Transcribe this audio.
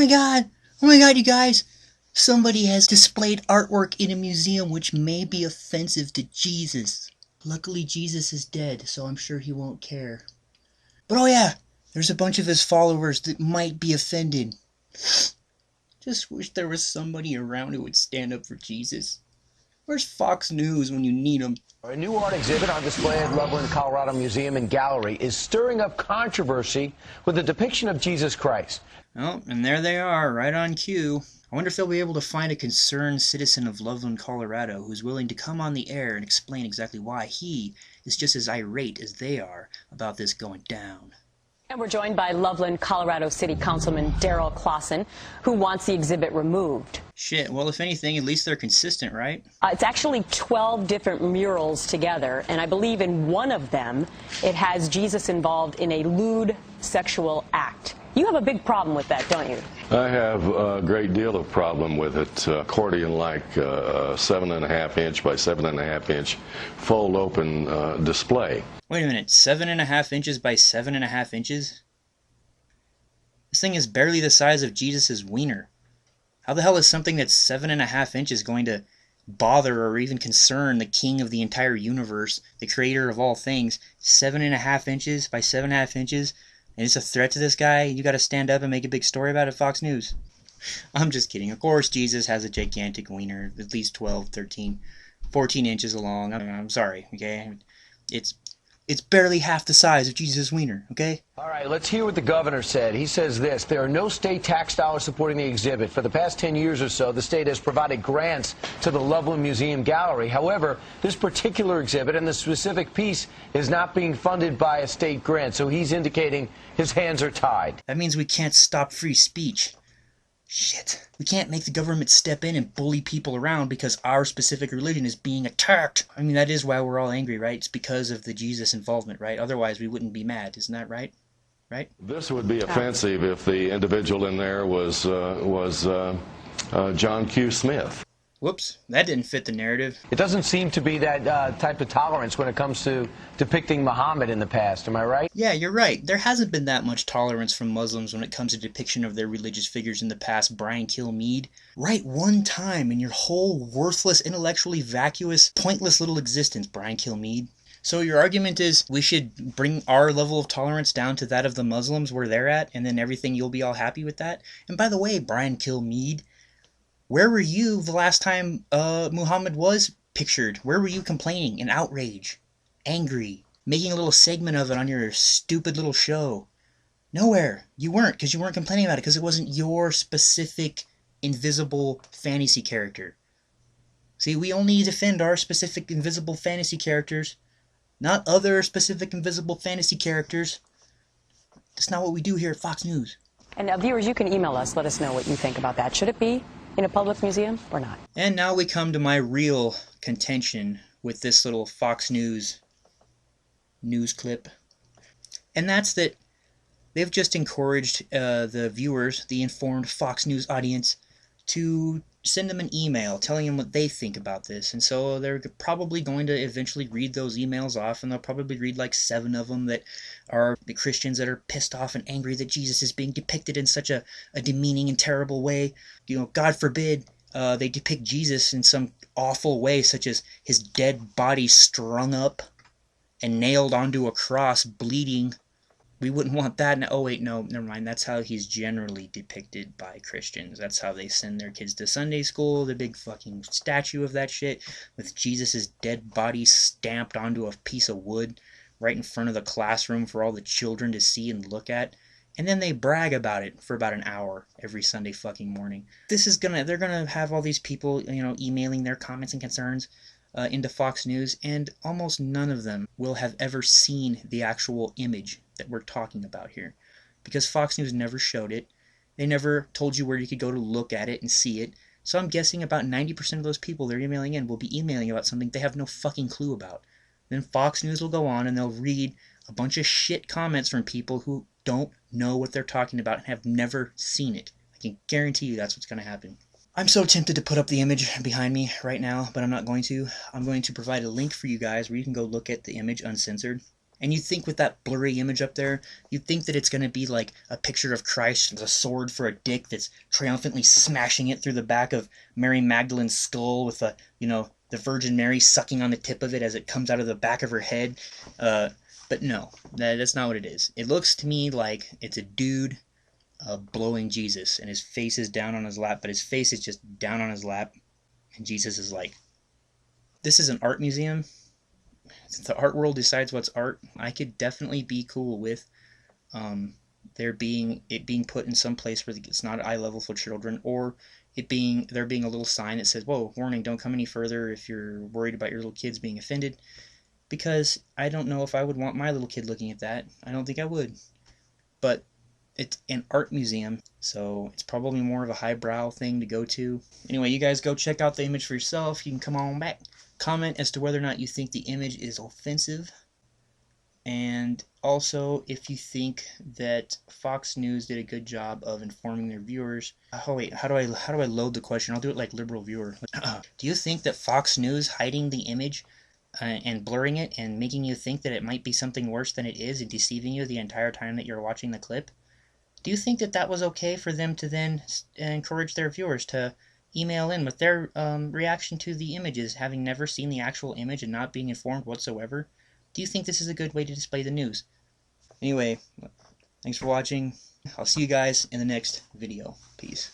Oh my god, you guys! Somebody has displayed artwork in a museum which may be offensive to Jesus. Luckily, Jesus is dead, so I'm sure he won't care. But oh yeah, there's a bunch of his followers that might be offended. Just wish there was somebody around who would stand up for Jesus. Where's Fox News when you need them? A new art exhibit on display at Loveland, Colorado Museum and Gallery is stirring up controversy with a depiction of Jesus Christ. Oh, and there they are, right on cue. I wonder if they'll be able to find a concerned citizen of Loveland, Colorado, who's willing to come on the air and explain exactly why he is just as irate as they are about this going down. And we're joined by Loveland, Colorado City Councilman Darrell Clausen, who wants the exhibit removed. Shit, well, if anything, at least they're consistent, right? It's actually 12 different murals together, and I believe in one of them, it has Jesus involved in a lewd sexual act. You have a big problem with that, don't you? I have a great deal of problem with it. Accordion-like 7.5 inch by 7.5 inch fold open display. Wait a minute, 7.5 inches by 7.5 inches? This thing is barely the size of Jesus' wiener. How the hell is something that's 7.5 inches going to bother or even concern the king of the entire universe, the creator of all things? 7.5 inches by 7.5 inches? And it's a threat to this guy? You gotta stand up and make a big story about it, Fox News. I'm just kidding. Of course, Jesus has a gigantic wiener, at least 12, 13, 14 inches long. I'm sorry, okay? It's barely half the size of Jesus' wiener, okay? All right, let's hear what the governor said. He says this: there are no state tax dollars supporting the exhibit. For the past 10 years or so, the state has provided grants to the Loveland Museum Gallery. However, this particular exhibit and the specific piece is not being funded by a state grant, so he's indicating his hands are tied. That means we can't stop free speech. Shit. We can't make the government step in and bully people around because our specific religion is being attacked. I mean, that is why we're all angry, right? It's because of the Jesus involvement, right? Otherwise, we wouldn't be mad. Isn't that right? Right? This would be offensive if the individual in there was John Q. Smith. Whoops, that didn't fit the narrative. It doesn't seem to be that type of tolerance when it comes to depicting Muhammad in the past. Am I right? Yeah, you're right. There hasn't been that much tolerance from Muslims when it comes to depiction of their religious figures in the past. Brian Kilmeade. Write one time in your whole worthless, intellectually vacuous, pointless little existence, Brian Kilmeade. So your argument is we should bring our level of tolerance down to that of the Muslims where they're at, and then everything, you'll be all happy with that? And by the way, Brian Kilmeade, where were you the last time Muhammad was pictured? Where were you complaining in outrage, angry, making a little segment of it on your stupid little show? Nowhere. You weren't, because you weren't complaining about it, because it wasn't your specific invisible fantasy character. See, we only defend our specific invisible fantasy characters, not other specific invisible fantasy characters. That's not what we do here at Fox News. And viewers, you can email us. Let us know what you think about that. Should it be in a public museum or not? And now we come to my real contention with this little Fox News clip. And that's that they've just encouraged the viewers, the informed Fox News audience, to send them an email telling them what they think about this. And so they're probably going to eventually read those emails off, and they'll probably read like 7 of them that are the Christians that are pissed off and angry that Jesus is being depicted in such a demeaning and terrible way. You know, God forbid they depict Jesus in some awful way, such as his dead body strung up and nailed onto a cross, bleeding. We wouldn't want that. Oh, wait, no, never mind. That's how he's generally depicted by Christians. That's how they send their kids to Sunday school, the big fucking statue of that shit, with Jesus' dead body stamped onto a piece of wood right in front of the classroom for all the children to see and look at. And then they brag about it for about an hour every Sunday fucking morning. They're gonna have all these people, you know, emailing their comments and concerns into Fox News, and almost none of them will have ever seen the actual image that we're talking about here, because Fox News never showed it. They never told you where you could go to look at it and see it. So I'm guessing about 90% of those people they're emailing in will be emailing about something they have no fucking clue about. Then Fox News will go on and they'll read a bunch of shit comments from people who don't know what they're talking about and have never seen it. I can guarantee you that's what's going to happen. I'm so tempted to put up the image behind me right now, but I'm not going to. I'm going to provide a link for you guys where you can go look at the image uncensored. And you think with that blurry image up there, you'd think that it's going to be like a picture of Christ with a sword for a dick that's triumphantly smashing it through the back of Mary Magdalene's skull with the, the Virgin Mary sucking on the tip of it as it comes out of the back of her head. But no, that's not what it is. It looks to me like it's a dude blowing Jesus, and his face is down on his lap, but his face is just down on his lap, and Jesus is like, this is an art museum. Since the art world decides what's art, I could definitely be cool with it being put in some place where it's not eye level for children, or there being a little sign that says, "Whoa, warning, don't come any further if you're worried about your little kids being offended." Because I don't know if I would want my little kid looking at that. I don't think I would. But it's an art museum, so it's probably more of a highbrow thing to go to. Anyway, you guys go check out the image for yourself. You can come on back. Comment as to whether or not you think the image is offensive. And also, if you think that Fox News did a good job of informing their viewers. Oh wait, how do I load the question? I'll do it like liberal viewer. Do you think that Fox News hiding the image and blurring it and making you think that it might be something worse than it is and deceiving you the entire time that you're watching the clip? Do you think that that was okay for them to then encourage their viewers to email in with their reaction to the images, having never seen the actual image and not being informed whatsoever? Do you think this is a good way to display the news? Anyway, thanks for watching. I'll see you guys in the next video. Peace.